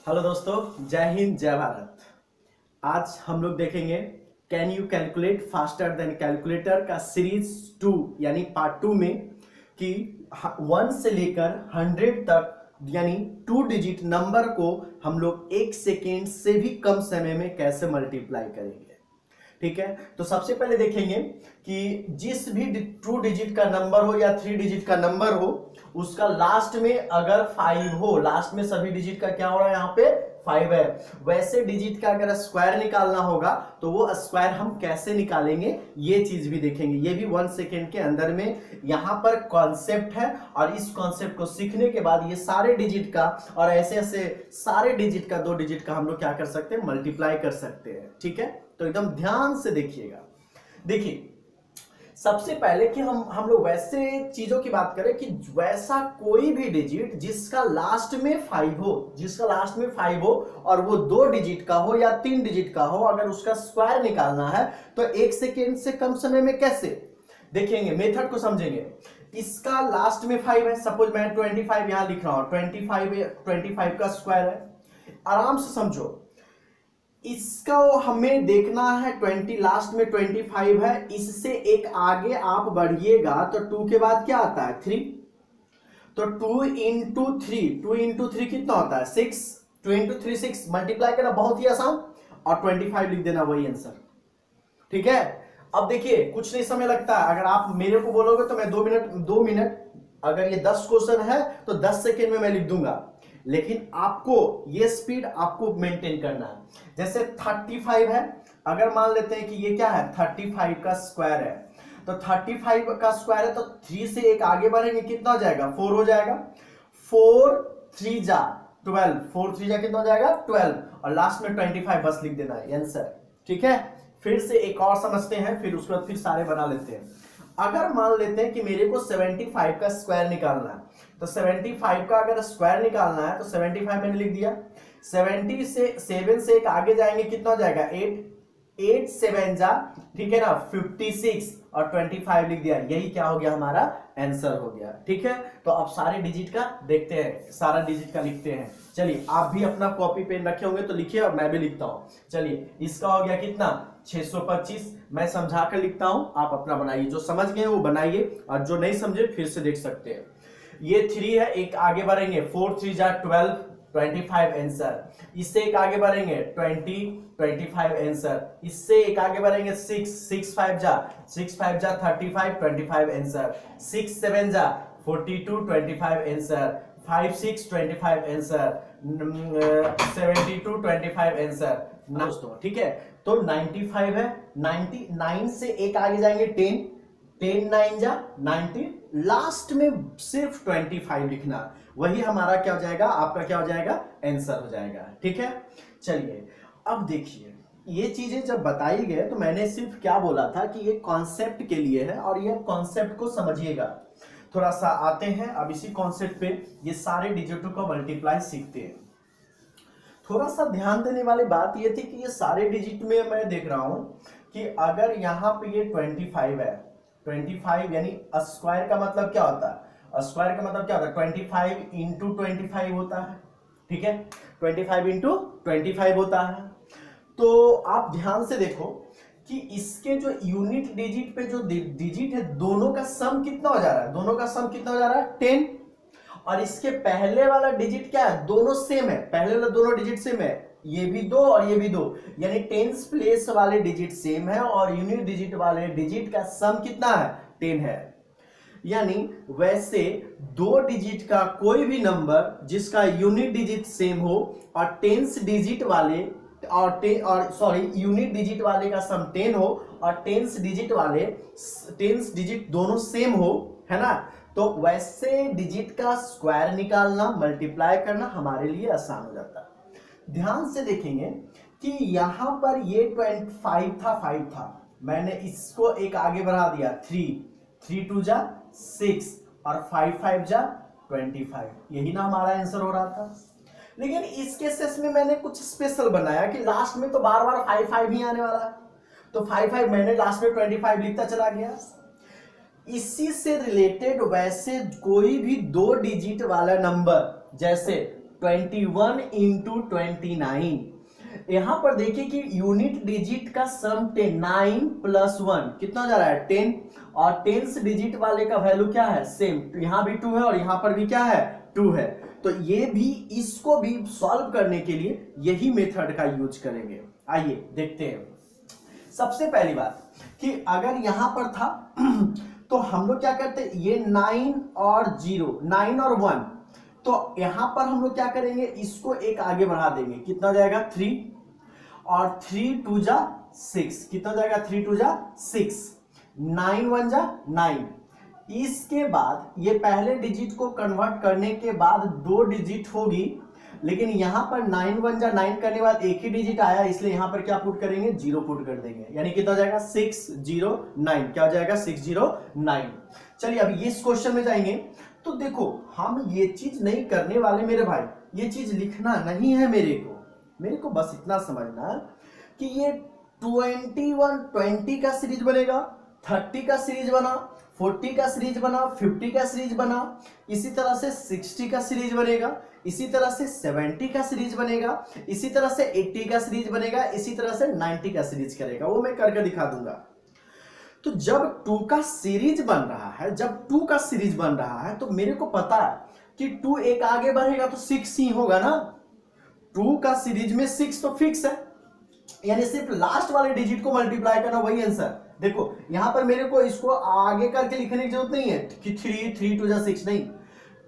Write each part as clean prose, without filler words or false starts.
Hello दोस्तों, जय हिंद जय भारत। आज हम लोग देखेंगे can you calculate faster than calculator का सीरीज 2 यानी पार्ट 2 में कि 1 से लेकर 100 तक यानी 2 डिजिट नंबर को हम लोग 1 सेकेंड से भी कम समय में कैसे मल्टीप्लाई करेंगे। ठीक है, तो सबसे पहले देखेंगे कि जिस भी 2 डिजिट का नंबर हो या 3 डिजिट का नंबर हो उसका लास्ट में अगर 5 हो, लास्ट में सभी डिजिट का क्या हो रहा है, यहाँ पे 5 है, वैसे डिजिट का अगर स्क्वायर निकालना होगा तो वो स्क्वायर हम कैसे निकालेंगे ये चीज भी देखेंगे। ये भी 1 सेकेंड के अंदर में यहाँ पर कॉन्सेप्ट है और इस कॉन्सेप्ट को सीखने के बाद ये सारे डिजिट का और ऐसे ऐसे सारे डिजिट का 2 डिजिट का हम लोग क्या कर सकते हैं, मल्टीप्लाई कर सकते हैं। ठीक है, तो एकदम ध्यान से देखिएगा। देखिए सबसे पहले कि हम लोग वैसे चीजों की बात करें कि वैसा कोई भी डिजिट जिसका लास्ट में 5 हो, जिसका लास्ट में 5 हो और वो 2 डिजिट का हो या 3 डिजिट का हो, अगर उसका स्क्वायर निकालना है तो 1 सेकेंड से कम समय में कैसे देखेंगे, मेथड को समझेंगे। इसका लास्ट में 5 है, सपोज मैं 25 यहां लिख रहा हूं, 25 का स्क्वायर है, आराम से समझो। इसका हमें देखना है 20, लास्ट में 25 है, इससे एक आगे आप बढ़िएगा तो 2 के बाद क्या आता है 3, तो 2 इंटू 3 कितना होता है 6, 2 इंटू 3 6, मल्टीप्लाई करना बहुत ही आसान और 25 लिख देना, वही आंसर। ठीक है, अब देखिए कुछ नहीं समय लगता है, अगर आप मेरे को बोलोगे तो मैं 2 मिनट अगर ये 10 क्वेश्चन है तो 10 सेकेंड में मैं लिख दूंगा, लेकिन आपको ये स्पीड आपको मेंटेन करना है। जैसे 35 है, अगर मान लेते हैं कि ये क्या है 35 का स्क्वायर है, तो 35 का स्क्वायर है तो 3 से एक आगे बढ़ेंगे कितना हो जाएगा 4 हो जाएगा, 4 3 जा 12, 4 3 जा कितना हो जाएगा 12 और लास्ट में 25 बस लिख देना है आंसर। ठीक है, फिर से एक और समझते हैं, फिर उसके बाद फिर सारे बना लेते हैं। अगर मान लेते हैं कि मेरे को 75 का स्क्वायर निकालना है, तो 75 का अगर स्क्वायर निकालना है तो 75 मैंने लिख दिया, 70 से 7 से एक आगे जाएंगे कितना हो जाएगा 8, 8 7 जा, ठीक है ना 56 और 25 लिख दिया, यही क्या हो गया हमारा आंसर हो गया। ठीक है, तो अब सारे डिजिट का देखते हैं, सारा डिजिट का लिखते हैं। चलिए आप भी अपना कॉपी पेन रखे होंगे तो लिखिए और मैं भी लिखता हूं। चलिए इसका हो गया कितना 625, मैं समझा कर लिखता हूं, आप अपना बनाइए, जो समझ गए वो बनाइए और जो नहीं समझे फिर से देख सकते हैं। ये 3 है, एक आगे बढ़ेंगे 4 3 जा 12, 25 आंसर, इससे एक आगे बढ़ेंगे 20, 25 आंसर, इससे एक आगे बढ़ेंगे 6 5 जा 35, 25 आंसर, 6 7 जा 42, 25 आंसर, 5 6 25 आंसर, 72 25 आंसर दोस्तों। ठीक है, तो 95 है, 99 से एक आगे जाएंगे 10, 10 9 जा 90, लास्ट में सिर्फ 25 लिखना, वही हमारा क्या हो जाएगा, आपका क्या हो जाएगा आंसर हो जाएगा। ठीक है, चलिए अब देखिए ये चीजें जब बताई गए तो मैंने सिर्फ क्या बोला था कि ये कॉन्सेप्ट के लिए है और ये कॉन्सेप्ट को समझिएगा। थोड़ा सा आते हैं अब इसी कॉन्सेप्ट पे, ये सारे डिजिटों को मल्टीप्लाई सीखते हैं। थोड़ा सा ध्यान देने वाली बात ये थी कि ये सारे डिजिट में मैं देख रहा हूं कि अगर यहाँ पे ये 25 है, 25 यानी स्क्वायर का मतलब क्या होता है, स्क्वायर का मतलब क्या होता है 25 इंटू 25 होता है। ठीक है, 25 इंटू 25 होता है। तो आप ध्यान से देखो कि इसके जो यूनिट डिजिट पे जो डिजिट है दोनों का सम कितना हो जा रहा है, दोनों का सम कितना हो जा रहा है 10, और इसके पहले वाला डिजिट क्या है, दोनों सेम है, पहले वाला दोनों डिजिट सेम है, ये भी 2 और ये भी 2, यानी टेंस प्लेस वाले डिजिट सेम है और यूनिट डिजिट वाले डिजिट का सम कितना है 10 है। यानी वैसे 2 डिजिट का कोई भी नंबर जिसका यूनिट डिजिट सेम हो और टेंस डिजिट वाले यूनिट डिजिट वाले का सम 10 हो और टेंस डिजिट दोनों सेम हो, है ना, तो वैसे डिजिट का स्क्वायर निकालना, मल्टीप्लाई करना हमारे लिए आसान हो जाता है। ध्यान से देखेंगे कि यहां पर ये 25 था 5 था, मैंने इसको एक आगे बढ़ा दिया 3 2 जा 6 और 5 5 जा 25, यही ना हमारा आंसर हो रहा था। लेकिन इस केसेस में मैंने कुछ स्पेशल बनाया कि लास्ट में तो बार बार 5 5 ही आने वाला है, तो 5 5 मैंने लास्ट में 25 लिखता चला गया। इसी से रिलेटेड वैसे कोई भी 2 डिजिट वाला नंबर जैसे 21 इंटू 29। यहां पर देखिए कि यूनिट डिजिट का सम 10, 9 प्लस 1 कितना जा रहा है 10, और 10 डिजिट वाले का वैल्यू क्या है सेम, तो यहां भी 2 है और यहां पर भी क्या है 2 है। तो ये भी, इसको भी सॉल्व करने के लिए यही मेथड का यूज करेंगे। आइए देखते हैं। सबसे पहली बात कि अगर यहां पर था तो हम लोग क्या करते हैं, ये 9 और 0, 9 और 1, तो यहां पर हम लोग क्या करेंगे, इसको एक आगे बढ़ा देंगे, कितना जाएगा 3, और 3 2 जा 6, कितना जाएगा 3 2 जा 6, 9 1 जा 9। इसके बाद ये पहले डिजिट को कन्वर्ट करने के बाद 2 डिजिट होगी, लेकिन यहां पर 9 1 जा 9 करने के बाद एक ही डिजिट आया, इसलिए यहां पर क्या पुट करेंगे 0 पुट कर देंगे, यानी कितना जाएगा 6 0 9, क्या हो जाएगा 6 0 9। चलिए अब इस क्वेश्चन में जाएंगे। तो देखो हम ये चीज नहीं करने वाले मेरे भाई, ये चीज लिखना नहीं है मेरे को बस इतना समझना कि ये 21 20 का सीरीज बनेगा, 30 का सीरीज बना, 40 का सीरीज बना, 50 का सीरीज बना, इसी तरह से 60 का सीरीज बनेगा, इसी तरह से 70 का सीरीज बनेगा, इसी तरह से 80 का सीरीज बनेगा, इसी तरह से 90 का सीरीज करेगा, वो मैं करके दिखा दूंगा। तो जब 2 का सीरीज बन रहा है, जब 2 का सीरीज बन रहा है, तो मेरे को पता है कि 2 एक आगे बढ़ेगा तो 6 ही होगा ना। 2 का सीरीज में 6 तो फिक्स है, यानी सिर्फ लास्ट वाले डिजिट को मल्टीप्लाई करना, वही आंसर। देखो यहां पर मेरे को इसको आगे करके लिखने की जरूरत नहीं है कि 3 2 जा 6, नहीं।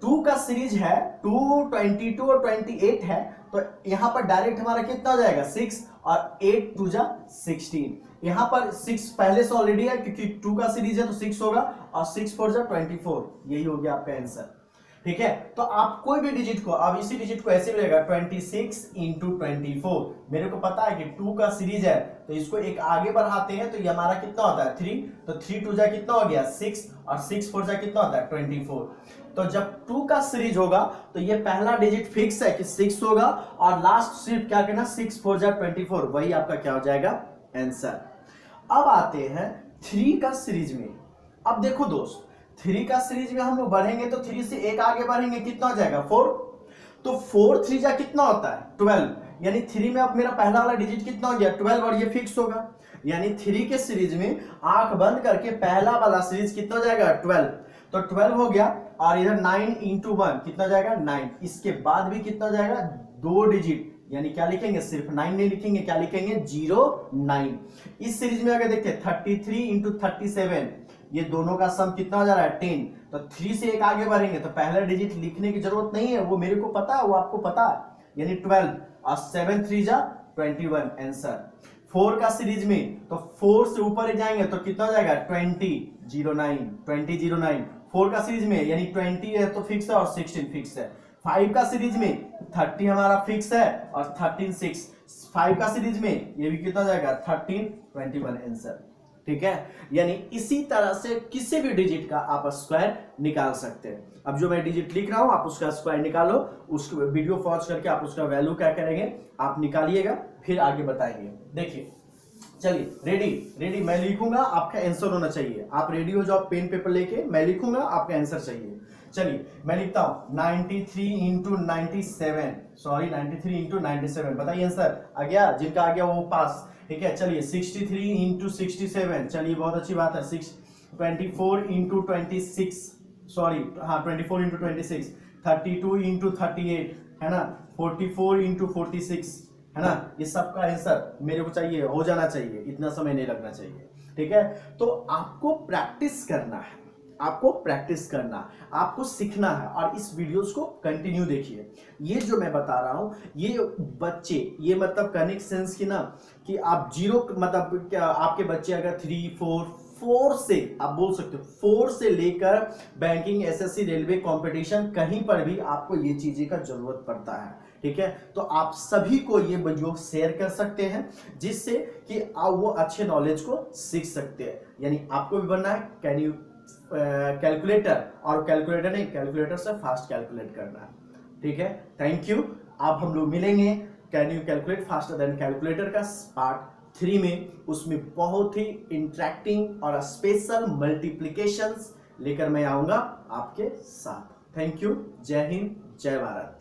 2 का सीरीज है 2 22 और 28 है, तो यहां पर डायरेक्ट हमारा कितना हो जाएगा 6, और 8 2 जा 16। यहां पर 6 पहले से ऑलरेडी है क्योंकि 2 का सीरीज है तो 6 होगा, और 6 4 जा 24, यही हो गया आपका आंसर। ठीक है, तो आप कोई भी डिजिट को, अब इसी डिजिट को ऐसे मिलेगा 26 इंटू 24। मेरे को पता है कि 2 का सीरीज है तो इसको एक आगे बढ़ाते हैं तो ये हमारा कितना होता है 3, तो 3 2 जा कितना हो गया 6, और 6 4 जा कितना होता है 24। तो जब 2 का सीरीज होगा तो ये पहला डिजिट फिक्स है कि 6 होगा, और लास्ट सिर्फ क्या करना 6 4 जा 24, वही आपका क्या हो जाएगा आंसर। अब आते हैं 3 का सीरीज में। अब देखो दोस्त 3 का सीरीज में हम लोग बढ़ेंगे तो 3 से एक आगे बढ़ेंगे, कितना हो जाएगा 4, तो 4 3 जा कितना होता है 12, यानी 3 में अब मेरा पहला वाला डिजिट कितना हो गया 12, और ये फिक्स होगा, यानी 3 के सीरीज में आंख बंद करके पहला वाला सीरीज कितना हो जाएगा 12, तो 12 हो गया, और इधर 9 इंटू 1 कितना जाएगा 9, इसके बाद भी कितना जाएगा 2 डिजिट, यानी क्या लिखेंगे सिर्फ 9 नहीं लिखेंगे, क्या लिखेंगे 0 9। इस सीरीज में अगर देखते 33 इंटू 37, ये दोनों का सम कितना हो जा रहा है 10, तो 3 से एक आगे बढ़ेंगे तो पहला डिजिट लिखने की जरूरत नहीं है, वो मेरे को पता है, वो आपको पता है, यानी 12, और 7 3 जा 21 आंसर। 4 का सीरीज में तो 4 से ऊपर जाएंगे तो कितना हो जाएगा 20 0 9, 20 0 9। 4 का सीरीज में यानी 20 है तो फिक्स है, और 16 फिक्स है। 5 का सीरीज में 30 हमारा फिक्स है, और 13 6। 5 का सीरीज में ये भी कितना जाएगा 13 21 आंसर। ठीक है, यानी इसी तरह से किसी भी डिजिट का आप स्क्वायर निकाल सकते हैं। अब जो मैं डिजिट लिख रहा हूं आप उसका स्क्वायर निकालो, उस वीडियो पॉज करके आप उसका वैल्यू क्या करेंगे आप निकालिएगा, फिर आगे बताएंगे। देखिए चलिए रेडी मैं लिखूंगा, आपका आंसर होना चाहिए। आप रेडी हो जाओ पेन पेपर लेके, मैं लिखूंगा आपका आंसर चाहिए। चलिए मैं लिखता हूं 93 इंटू 97, सॉरी 93 इंटू 97, बताइए आंसर आ गया, जिनका आ गया वो पास। ठीक है, चलिए 63 इंटू 67, चलिए बहुत अच्छी बात है। 24 इंटू 26, सॉरी हाँ 24 इंटू 26, 32 इंटू 38 है ना, 44 इंटू 46 है ना, ये सब का आंसर मेरे को चाहिए, हो जाना चाहिए, इतना समय नहीं लगना चाहिए। ठीक है, तो आपको प्रैक्टिस करना है, आपको प्रैक्टिस करना, आपको सीखना है, और इस वीडियोस को कंटिन्यू देखिए। ये जो मैं बता रहा हूं ये बच्चे, ये मतलब करने के सेंस की ना कि आप जीरो मतलब क्या, आपके बच्चे अगर 3 4 से आप बोल सकते हो 4 से लेकर बैंकिंग एसएससी रेलवे कंपटीशन कहीं पर भी आपको ये चीजें का जरूरत पड़ता है। ठीक है, तो आप सभी को ये वीडियो शेयर कर सकते हैं जिससे कि आप वो अच्छे नॉलेज को सीख सकते हैं। यानी आपको भी बनना है कैन यू कैलकुलेटर, और कैलकुलेटर नहीं, कैलकुलेटर से फास्ट कैलकुलेट करना है। ठीक है, थैंक यू। अब हम लोग मिलेंगे can you calculate faster than calculator का पार्ट 3 में, उसमें बहुत ही इंटरेक्टिंग और स्पेशल मल्टीप्लिकेशंस लेकर मैं आऊंगा आपके साथ। थैंक यू, जय हिंद, जय भारत।